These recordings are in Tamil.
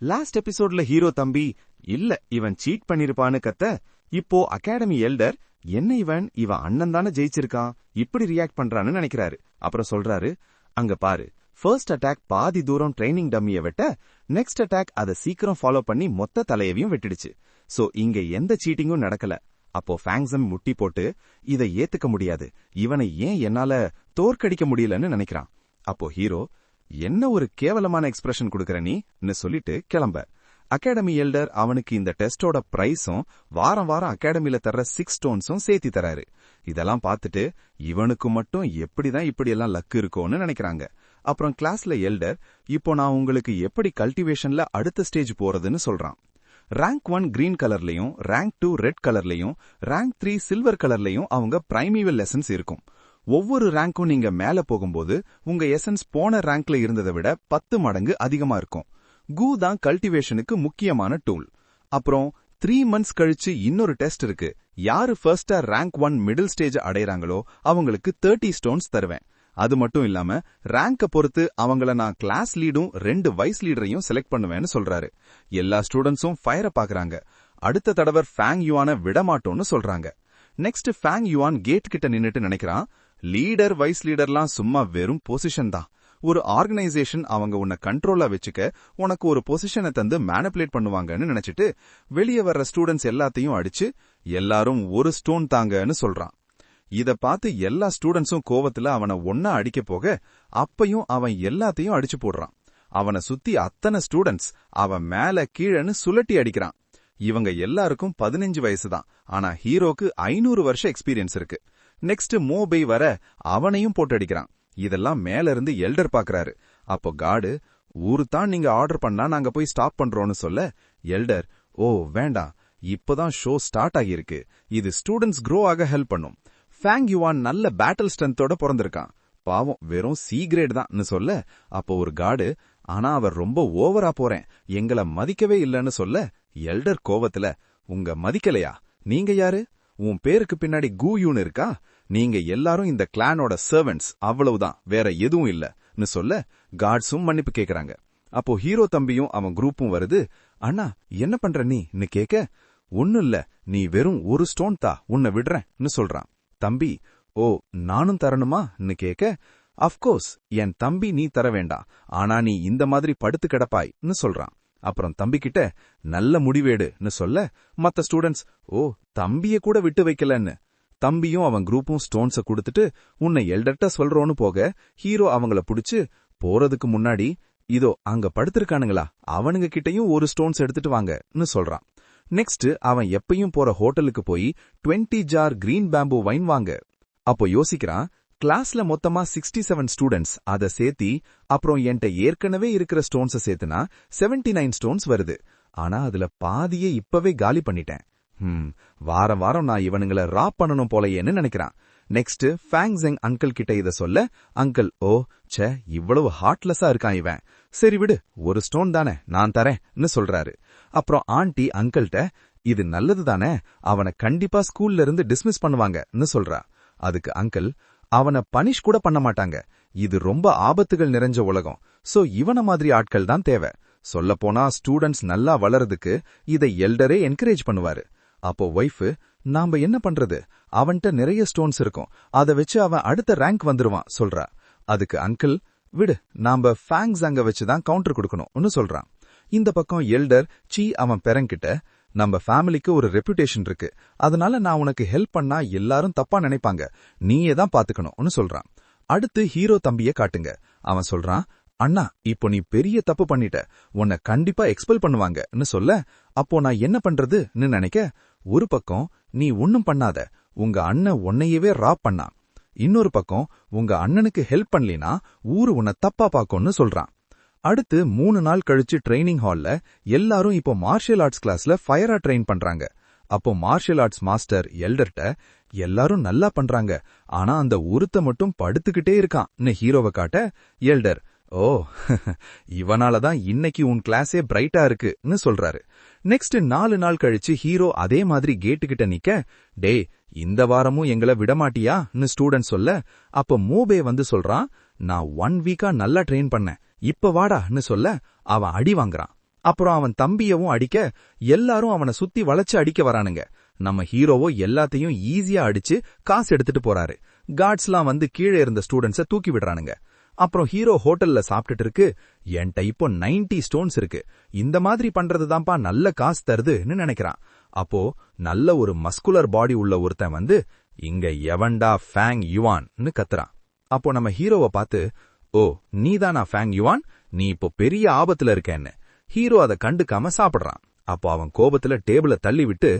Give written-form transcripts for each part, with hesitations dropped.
லாஸ்ட் எபிசோட்ல ஹீரோ தம்பி இல்ல இவன் சீட் பண்ணிருப்பான்னு கத்த, இப்போ அகாடமி எல்டர் என்ன இவன் அண்ணன் தானே ஜெயிச்சிருக்கான், இப்படி ரியாக்ட் பண்றான்னு நினைக்கிறாரு. அப்புறம் சொல்றாரு, அங்க பாரு, ஃபர்ஸ்ட் அட்டாக் பாதி தூரம் ட்ரைனிங் டம்மிய வெட்ட, நெக்ஸ்ட் அட்டாக் அதை சீக்கிரம் ஃபாலோ பண்ணி மொத்த தலையவையும் வெட்டிடுச்சு. சோ இங்க எந்த சீட்டிங்கும் நடக்கல. அப்போ ஃபேங்ஸம் முட்டி போட்டு, இதை ஏத்துக்க முடியாது, இவனை ஏன் என்னால தோற்கடிக்க முடியலன்னு நினைக்கிறான். அப்போ ஹீரோ, என்ன ஒரு கேவலமான எக்ஸ்பிரஷன் கொடுக்கற நீன்னு சொல்லிட்டு கிளம்ப. அகாடமி எல்டர் அவனுக்கு இந்த டெஸ்டோட பிரைஸும் வாரம் வாரம் அகாடமில தர்ற 6 ஸ்டோன்ஸும் சேர்த்தி தராரு. இதெல்லாம் பார்த்துட்டு இவனுக்கு மட்டும் எப்படிதான் இப்படியெல்லாம் லக்கு இருக்கும்னு நினைக்கிறாங்க. அப்புறம் கிளாஸ்ல எல்டர், இப்போ நான் உங்களுக்கு எப்படி கல்டிவேஷன்ல அடுத்த ஸ்டேஜ் போறதுன்னு சொல்றான். ரேங்க் 1 கிரீன் கலர்லயும், ரேங்க் 2 ரெட் கலர்லயும், ரேங்க் 3 சில்வர் கலர்லயும் அவங்க பிரைமீவல் லெசன்ஸ் இருக்கும். ஒவ்வொரு ரேங்க்கும் நீங்க மேல போகும்போது உங்க எசன்ஸ் போன ரேங்க்ல இருந்ததை விட 10 மடங்கு அதிகமா இருக்கும். கூ தான் கல்டிவேஷனுக்கு முக்கியமான டூல். அப்புறம் 3 மந்த்ஸ் கழிச்சு இன்னொரு டெஸ்ட் இருக்கு. யாரு ஃபர்ஸ்டா ரேங்க் 1 மிடில் ஸ்டேஜ் அடையறாங்களோ அவங்களுக்கு 30 ஸ்டோன்ஸ் தருவேன். அது மட்டும் இல்லாம ரேங்க பொறுத்து அவங்கள நான் கிளாஸ் லீடும் 2 வைஸ் லீடரையும் செலக்ட் பண்ணுவேன்னு சொல்றாரு. எல்லா ஸ்டூடெண்ட்ஸும் ஃபயரை பாக்குறாங்க. அடுத்த தடவை ஃபேங் யுவான விடமாட்டோம்னு சொல்றாங்க. நெக்ஸ்ட் ஃபேங் யுவான் கேட் கிட்ட நின்னுட்டு நினைக்கிறான், லீடர் வைஸ் லீடர்லாம் சும்மா வெறும் பொசிஷன் தான். ஒரு ஆர்கனைசேஷன் அவங்க உன்னை கண்ட்ரோலா வச்சுக்க உனக்கு ஒரு பொசிஷனை தந்து மேனிபுலேட் பண்ணுவாங்கன்னு நினைச்சிட்டு வெளியே வர்ற ஸ்டூடெண்ட்ஸ் எல்லாத்தையும் அடிச்சு எல்லாரும் ஒரு ஸ்டோன் தாங்கன்னு சொல்றான். இத பார்த்து எல்லா ஸ்டூடெண்ட்ஸும் கோவத்துல அவனை ஒன்னா அடிக்க போக அப்பையும் அவன் எல்லாத்தையும் அடிச்சு போடுறான். அவனை சுத்தி அத்தனை ஸ்டூடெண்ட்ஸ் அவன் மேல கீழன்னு சுழட்டி அடிக்கிறான். இவங்க எல்லாருக்கும் 15 வயசு தான். ஆனா ஹீரோக்கு 500 வருஷம் எக்ஸ்பீரியன்ஸ் இருக்கு. நெக்ஸ்ட் மோபை வர அவனையும் போட்டு அடிக்கிறான். இதெல்லாம் மேல இருந்து எல்டர் பாக்குறாரு. அப்போ காடு, ஊரு தான் நீங்க ஆர்டர் பண்ணா நாங்க போய் ஸ்டாப் பண்றோம்னு சொல்ல, எல்டர், ஓ வேண்டாம், இப்பதான் ஷோ ஸ்டார்ட் ஆகியிருக்கு, இது ஸ்டூடெண்ட்ஸ் க்ரோ ஆக ஹெல்ப் பண்ணும். ஃபேங் யுவான் நல்ல பேட்டில் ஸ்ட்ரென்த்தோட பிறந்திருக்கான், பாவம் வெறும் சி கிரேட் தான் சொல்ல, அப்போ ஒரு காடு, ஆனா அவர் ரொம்ப ஓவரா போறேன், எங்களை மதிக்கவே இல்லன்னு சொல்ல, எல்டர் கோவத்துல, உங்க மதிக்கலையா, நீங்க யாரு, உன் பேருக்கு பின்னாடி கூயூன்னு இருக்கா, நீங்க எல்லாரும் இந்த கிளானோட சர்வெண்ட்ஸ், அவ்வளவுதான், வேற எதுவும் இல்லன்னு சொல்ல காட்ஸும் மன்னிப்பு கேக்குறாங்க. அப்போ ஹீரோ தம்பியும் அவன் குரூப்பும் வருது. அண்ணா என்ன பண்ற நீன்னு கேட்க, ஒன்னும் இல்ல, நீ வெறும் ஒரு ஸ்டோன் தா, உன்னை விடுறேன்னு சொல்றான். தம்பி, ஓ நானும் தரணுமான்னு கேட்க, அஃப்கோர்ஸ் என் தம்பி நீ தர வேண்டாம், ஆனா நீ இந்த மாதிரி படுத்து கிடப்பாய்ன்னு சொல்றான். அப்புறம் தம்பி கிட்ட நல்ல முடிவேடுன்னு சொல்ல மத்த ஸ்டூடெண்ட்ஸ், ஓ தம்பிய கூட விட்டு வைக்கலன்னு. தம்பியும் அவன் குரூப்பும் ஸ்டோன்ஸ கொடுத்துட்டு உன்னை எல்டர்ட்ட சொல்றோன்னு போக ஹீரோ அவங்கள புடிச்சு, போறதுக்கு முன்னாடி இதோ அங்க படுத்திருக்கானுங்களா அவனுங்க கிட்டையும் ஒரு ஸ்டோன்ஸ் எடுத்துட்டு வாங்கன்னு சொல்றான். நெக்ஸ்ட் அவன் எப்பயும் போற ஹோட்டலுக்கு போய் 20 ஜார் கிரீன் பேம்பு வைன் வாங்க. அப்போ யோசிக்கிறான், கிளாஸ்ல மொத்தமா 67 ஸ்டூடெண்ட்ஸ், அதை சேர்த்தி அப்புறம் என்கிட்ட ஏற்கனவே இருக்கிற ஸ்டோன்ஸ சேர்த்துனா 79 ஸ்டோன்ஸ் வருது. ஆனா அதுல பாதியே இப்பவே காலி பண்ணிட்டேன். வாரம் வாரம் நான் இவனுங்களை ராப் பண்ணணும் போலையேன்னு நினைக்கிறான். நெக்ஸ்ட் ஃபேங் ஜெங் அங்கிள் கிட்ட இத சொல்ல, அங்கிள், ஓ சே இவ்வளவு ஹார்ட்லெஸ்ஸா இருக்கான் இவன், சரி விடு, ஒரு ஸ்டோன் தானே நான் தரேன்னு சொல்றாரு. அப்புறம் ஆண்டி அங்கிள்கிட்ட, இது நல்லது தானே, அவனை கண்டிப்பா ஸ்கூல்ல இருந்து டிஸ்மிஸ் பண்ணுவாங்கன்னு சொல்றா. அதுக்கு அங்கிள், அவனை பனிஷ் கூட பண்ண மாட்டாங்க, இது ரொம்ப ஆபத்துகள் நிறைஞ்ச உலகம், சோ இவன மாதிரி ஆட்கள் தான் தேவை. சொல்லப்போனா ஸ்டூடெண்ட்ஸ் நல்லா வளர்றதுக்கு இதை எல்டரே என்கரேஜ் பண்ணுவாரு. அப்போ ஒய்ஃப், நாம என்ன பண்றது, அவன்கிட்ட நிறைய ஸ்டோன்ஸ் இருக்கும், அதை வச்சு அவன் அடுத்த ரேங்க் வந்துருவான் சொல்றா. அதுக்கு அங்கிள், விடு, நாம ஃபேங்ஸ் அங்க வச்சுதான் கவுண்டர் கொடுக்கணும்னு சொல்றான். இந்த பக்கம் எல்டர் அவன் பெரங்கிட்ட, நம்ம ஃபேமிலிக்கு ஒரு ரெப்யூட்டேஷன் இருக்கு, அதனால நான் உனக்கு ஹெல்ப் பண்ணா எல்லாரும் தப்பா நினைப்பாங்க, நீயே தான் பாத்துக்கணும்னு சொல்றான். அடுத்து ஹீரோ தம்பிய காட்டுங்க. அவன் சொல்றான், அண்ணா இப்போ நீ பெரிய தப்பு பண்ணிட்ட, உன்னை கண்டிப்பா எக்ஸ்பெல் பண்ணுவாங்கன்னு சொல்ல, அப்போ நான் என்ன பண்றதுன்னு நினைக்க, ஒரு பக்கம் நீ ஒன்னும் பண்ணாத, உங்க அண்ணன் உன்னையவே ராப் பண்ணான், இன்னொரு பக்கம் உங்க அண்ணனுக்கு ஹெல்ப் பண்ணலினா ஊரு உன்னை தப்பா பாக்கும்னு சொல்றான். அடுத்து 3 நாள் கழிச்சு ட்ரைனிங் ஹால்ல எல்லாரும் இப்போ மார்ஷியல் ஆர்ட்ஸ் கிளாஸ்ல ஃபயரா ட்ரெயின் பண்றாங்க. அப்போ மார்ஷியல் ஆர்ட்ஸ் மாஸ்டர் எல்டர்ட்ட, எல்லாரும் நல்லா பண்றாங்க, ஆனா அந்த ஒருத்த மட்டும் படுத்துக்கிட்டே இருக்கான்னு ஹீரோவை காட்ட, எல்டர், ஓ இவனாலதான் இன்னைக்கு உன் கிளாஸே பிரைட்டா இருக்குன்னு சொல்றாரு. நெக்ஸ்ட் 4 நாள் கழிச்சு ஹீரோ அதே மாதிரி கேட்டுக்கிட்ட நிக்க, டே இந்த வாரமும் எங்களை விடமாட்டியான்னு ஸ்டூடெண்ட் சொல்ல, அப்ப மோபே வந்து சொல்றான், நான் 1 வீக்கா நல்லா ட்ரெயின் பண்ணேன், இப்ப வாடான்னு சொல்ல அவன் அடி வாங்குறான். அப்புறம் அவன் தம்பியவும் அடிக்க எல்லாரும் அவனை சுத்தி வளைச்சு அடிக்க வரானுங்க. நம்ம ஹீரோவோ எல்லாத்தையும் ஈஸியா அடிச்சு காசு எடுத்துட்டு போறாரு. கார்ட்ஸ்லாம் வந்து கீழே இருந்த ஸ்டூடெண்ட்ஸ தூக்கி விடுறானுங்க. அப்புறம் ஹீரோ ஹோட்டல்ல சாப்பிட்டுட்டு இருக்கு. என்கிட்ட இப்போ 90 ஸ்டோன்ஸ் இருக்கு, இந்த மாதிரி பண்றதுதான்ப்பா நல்ல காசு தருதுன்னு நினைக்கிறான். அப்போ நல்ல ஒரு மஸ்குலர் பாடி உள்ள ஒருத்தன் வந்து, இங்க எவன்டா ஃபேங் யுவான்னு கத்துறான். அப்போ நம்ம ஹீரோவை பார்த்து, ஓ நீதானா ஃபேங் யுவான், நீ இப்போ பெரிய ஆபத்துல இருக்கேன்னு. ஹீரோ அதை கண்டுக்காம சாப்பிடுறான். அப்போ அவன் கோபத்துல டேபிள தள்ளி விட்டு,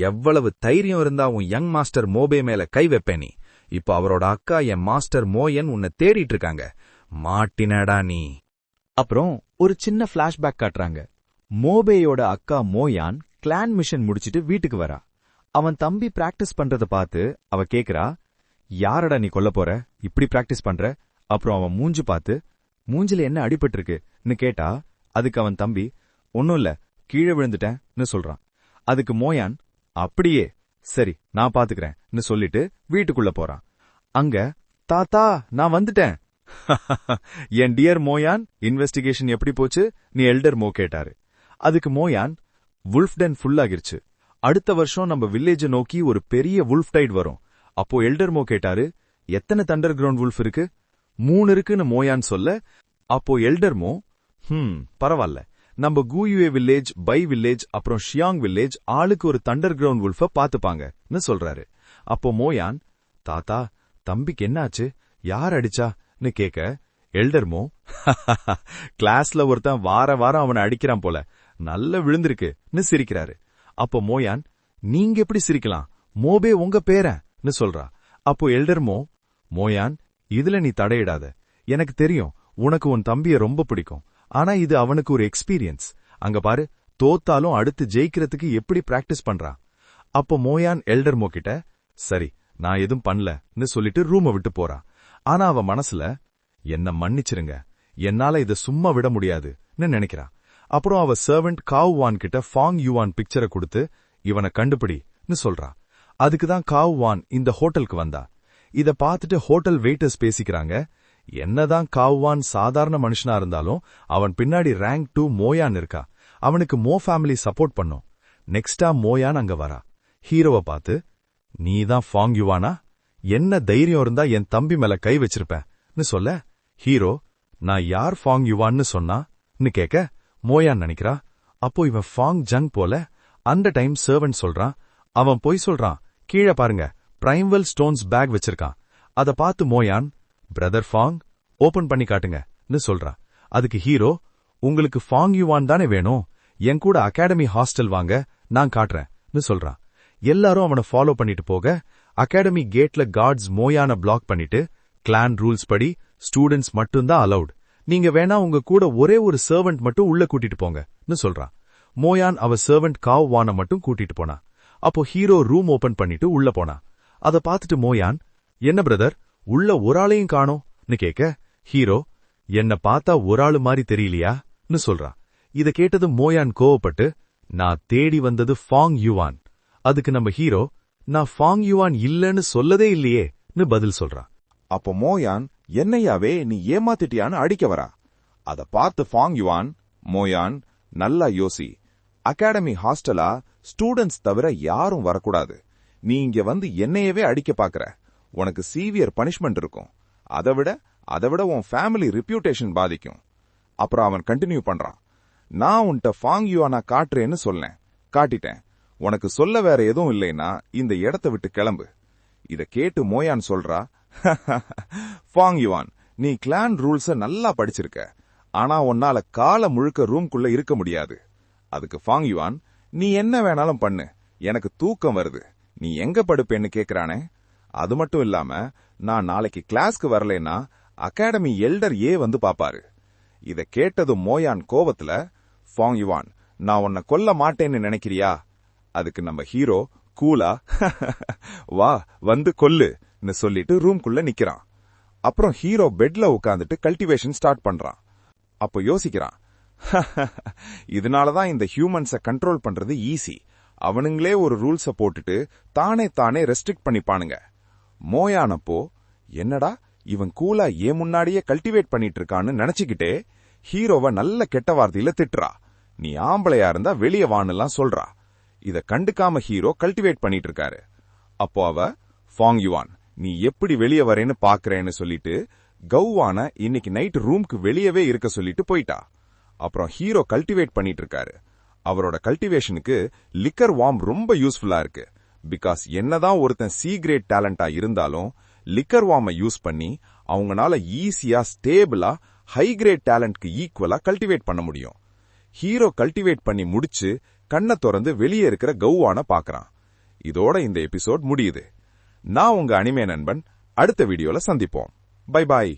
எவ்வளவு தைரியம் இருந்தா உன் யங் மாஸ்டர் மோபே மேல கை வைப்பே நீ. இப்ப அவரோட அக்கா என் மாஸ்டர் மோயன் உன்னை தேடிட்டு இருக்காங்க, மாட்டினடா நீ. அப்புறம் ஒரு சின்ன பிளாஷ்பேக் காட்டுறாங்க. மோபேயோட அக்கா மோயான் கிளான் மிஷன் முடிச்சிட்டு வீட்டுக்கு வரா. அவன் தம்பி பிராக்டிஸ் பண்றத பார்த்து அவ கேக்குறா, யாரடா நீ கொல்ல போற, இப்படி பிராக்டிஸ் பண்ற? அப்புறம் அவன் மூஞ்சு பார்த்து, மூஞ்சில என்ன அடிபட்டு இருக்குன்னு கேட்டா, அதுக்கு அவன் தம்பி, ஒன்னும் இல்ல, கீழே விழுந்துட்டேன்னு சொல்றான். அதுக்கு மோயான், அப்படியே சரி நான் பாத்துக்கிறேன்னு சொல்லிட்டு வீட்டுக்குள்ள போறான். அங்க தாத்தா நான் வந்துட்டேன். என் டியர் மோயான், இன்வெஸ்டிகேஷன் எப்படி போச்சு, நீ எல்டர் மோ கேட்டாரு. அதுக்கு மோயான், வுல்ஃப் டென் ஃபுல் ஆகிருச்சு, அடுத்த வருஷம் நம்ம வில்லேஜ நோக்கி ஒரு பெரிய வுல்ஃப் டைட் வரும். அப்போ எல்டர் மோ கேட்டாரு, எத்தனை தண்டர் கிரவுண்ட் வுல்ஃப் இருக்கு? 3 இருக்குன்னு மோயான் சொல்ல, அப்போ எல்டர் மோ, பரவாயில்ல, நம்ம கூயுவே வில்லேஜ், பை வில்லேஜ், அப்புறம் ஷியாங் வில்லேஜ் ஆளுக்கு ஒரு தண்டர் கிரவுண்ட் வுல்ஃப பாத்துப்பாங்கன்னு சொல்றாரு. அப்போ மோயான், தாத்தா தம்பிக்கு என்னாச்சு, யார் அடிச்சான்னு கேட்க, எல்டர்மோ, கிளாஸ்ல ஒருத்தன் வாரம் அவனை அடிக்கிறான் போல, நல்ல விழுந்திருக்குன்னு சிரிக்கிறாரு. அப்போ மோயான், நீங்க எப்படி சிரிக்கலாம், மோபே உங்க பேரன்னு சொல்றா. அப்போ எல்டர்மோ, மோயான் இதுல நீ தடையிடாத, எனக்கு தெரியும் உனக்கு உன் தம்பிய ரொம்ப பிடிக்கும், ஆனா இது அவனுக்கு ஒரு எக்ஸ்பீரியன்ஸ், அங்க பாரு தோத்தாலும் அடுத்து ஜெயிக்கிறதுக்கு எப்படி பிராக்டிஸ் பண்றான். அப்போ மோயான் எல்டர்மோ கிட்ட, சரி நான் எதுவும் பண்ணலன்னு சொல்லிட்டு ரூமை விட்டு போறான். ஆனா அவ மனசுல, என்ன மன்னிச்சிருங்க, என்னால இத சும்மா விட முடியாதுன்னு நினைக்கிறான். அப்புறம் அவ சர்வெண்ட் காவ் வான் கிட்ட ஃபாங் யுவான் பிக்சரை கொடுத்து, இவனை கண்டுபிடின்னு சொல்றான். அதுக்குதான் காவ் வான் இந்த ஹோட்டலுக்கு வந்தா. இத பார்த்துட்டு ஹோட்டல் வெயிட்டர்ஸ் பேசிக்கிறாங்க, என்னதான் காவ்வான் சாதாரண மனுஷனா இருந்தாலும் அவன் பின்னாடி ரேங்க் 2 மோயான் இருக்கா, அவனுக்கு மோ ஃபேமிலி சப்போர்ட் பண்ணும். நெக்ஸ்டா மோயான் அங்க வரா. ஹீரோவை பார்த்து, நீதான் ஃபாங் யுவானா, என்ன தைரியம் இருந்தா என் தம்பி மேல கை வச்சிருப்பேன்னு சொல்ல, ஹீரோ, நான் யார் ஃபாங் யுவான்னு சொன்னான்னு கேட்க, மோயான் நினைக்கிறா, அப்போ இவன் ஃபாங் ஜங் போல. அந்த டைம் சர்வன்ட் சொல்றான், அவன் பொய் சொல்றான், கீழே பாருங்க பிரைம்வெல் ஸ்டோன்ஸ் பேக் வச்சிருக்கான். அத பார்த்து மோயான், பிரதர் ஃபாங் ஓபன் பண்ணி காட்டுங்கன்னு சொல்றான். அதுக்கு ஹீரோ, உங்களுக்கு ஃபாங் யுவான் தானே வேணும், என் கூட அகாடமி ஹாஸ்டல் வாங்க நான் காட்டுறேன்னு சொல்றான். எல்லாரும் அவனை ஃபாலோ பண்ணிட்டு போக, அகாடமி கேட்ல கார்ட்ஸ் மோயான பிளாக் பண்ணிட்டு, கிளான் ரூல்ஸ் படி ஸ்டூடெண்ட்ஸ் மட்டும்தான் அலவுட், நீங்க வேணா உங்க கூட ஒரே ஒரு சர்வெண்ட் மட்டும் உள்ள கூட்டிட்டு போங்கன்னு சொல்றான். மோயான் அவ சர்வெண்ட் காவ் வான மட்டும் கூட்டிட்டு போனா. அப்போ ஹீரோ ரூம் ஓபன் பண்ணிட்டு உள்ள போனா. அத பார்த்துட்டு மோயான், என்ன பிரதர் உள்ள ஒரு ஆளையும் காணோம்னு கேட்க, ஹீரோ, என்ன பார்த்தா ஒரு ஆளு மாதிரி தெரியலையான்னு சொல்றான். இத கேட்டது மோயான் கோவப்பட்டு, நான் தேடி வந்தது ஃபாங் யுவான். அதுக்கு நம்ம ஹீரோ, நான் ஃபாங் யுவான் இல்லன்னு சொல்லதே இல்லையேன்னு பதில் சொல்றான். அப்போ மோயான், என்னையாவே நீ ஏமாத்திட்டியான்னு அடிக்க வரா. அத பார்த்து ஃபாங் யுவான், மோயான் நல்லா யோசி, அகாடமி ஹாஸ்டலா ஸ்டூடெண்ட்ஸ் தவிர யாரும் வரக்கூடாது, நீ இங்க வந்து என்னையவே அடிக்க பாக்குற, உனக்கு சீவியர் பனிஷ்மெண்ட் இருக்கும், அதை விட உன் ஃபேமிலி ரெப்யூட்டேஷன் பாதிக்கும். அப்புறம் அவன் கண்டினியூ பண்றான், நான் உன்கிட்ட ஃபாங் யுவானா காட்டுறேன்னு சொல்லேன், காட்டிட்டேன், உனக்கு சொல்ல வேற எதுவும் இல்லைன்னா இந்த இடத்தை விட்டு கிளம்பு. இத கேட்டு மோயான் சொல்றா, ஃபாங் யுவான், நீ கிளான் ரூல்ஸ நல்லா படிச்சிருக்க, ஆனா உன்னால கால முழுக்க ரூம்குள்ள இருக்க முடியாது. அதுக்கு ஃபாங் யுவான், நீ என்ன வேணாலும் பண்ணு, எனக்கு தூக்கம் வருது, நீ எங்க படுப்பேன்னு கேக்குறானே. அது மட்டும் இல்லாம நான் நாளைக்கு கிளாஸ்க்கு வரலன்னா அகாடமி எல்டர் வந்து பாப்பாரு. இத கேட்டதும் மோயான் கோவத்துல, ஃபாங் யுவான், நான் உன்னை கொல்ல மாட்டேன்னு நினைக்கிறியா? அதுக்கு நம்ம ஹீரோ கூலா, வா வந்து கொல்லுன்னு சொல்லிட்டு ரூம்குள்ள நிக்கிறான். அப்புறம் ஹீரோ பெட்ல உட்காந்துட்டு கல்டிவேஷன் ஸ்டார்ட் பண்றான். அப்போ யோசிக்கிறான், இதனாலதான் இந்த ஹியூமன்ஸ கண்ட்ரோல் பண்றது ஈஸி, அவனுங்களே ஒரு ரூல்ஸ போட்டுட்டு தானே ரெஸ்ட்ரிக்ட் பண்ணிப்பானுங்க. மோயானப்போ, என்னடா இவன் கூலா முன்னாடியே கல்டிவேட் பண்ணிட்டு இருக்கான்னு நினைச்சுக்கிட்டே ஹீரோவை நல்ல கெட்ட வார்த்தையில திட்டுறா. நீ ஆம்பளையா இருந்தா வெளியே வான்னுலாம் சொல்றா. இத கண்டுக்காம ஹீரோ கல்டிவேட் பண்ணிட்டு இருக்காரு. அப்போ அவ, ஃபாங் யுவான், நீ எப்படி வெளியே வரேன்னு பாக்குறேன்னு சொல்லிட்டு கௌவான இன்னைக்கு நைட் ரூம்க்கு வெளியவே இருக்க சொல்லிட்டு போயிட்டா. அப்புறம் ஹீரோ கல்டிவேட் பண்ணிட்டு இருக்காரு. அவரோட கல்டிவேஷனுக்கு லிக்கர் வார்ம் ரொம்ப யூஸ்ஃபுல்லா இருக்கு. பிகாஸ் என்னதான் ஒருத்தன் சி கிரேட் டேலண்டா இருந்தாலும் லிக்கர் வார்மை யூஸ் பண்ணி அவங்கனால ஈஸியா ஸ்டேபிளா ஹை கிரேட் டேலண்ட்க்கு ஈக்குவலா கல்டிவேட் பண்ண முடியும். ஹீரோ கல்டிவேட் பண்ணி முடிச்சு கண்ணை திறந்து வெளியே இருக்கிற கௌவான பாக்குறான். இதோட இந்த எபிசோட் முடியுது. நான் உங்க அனிமே நண்பன். அடுத்த வீடியோல சந்திப்போம். Bye bye.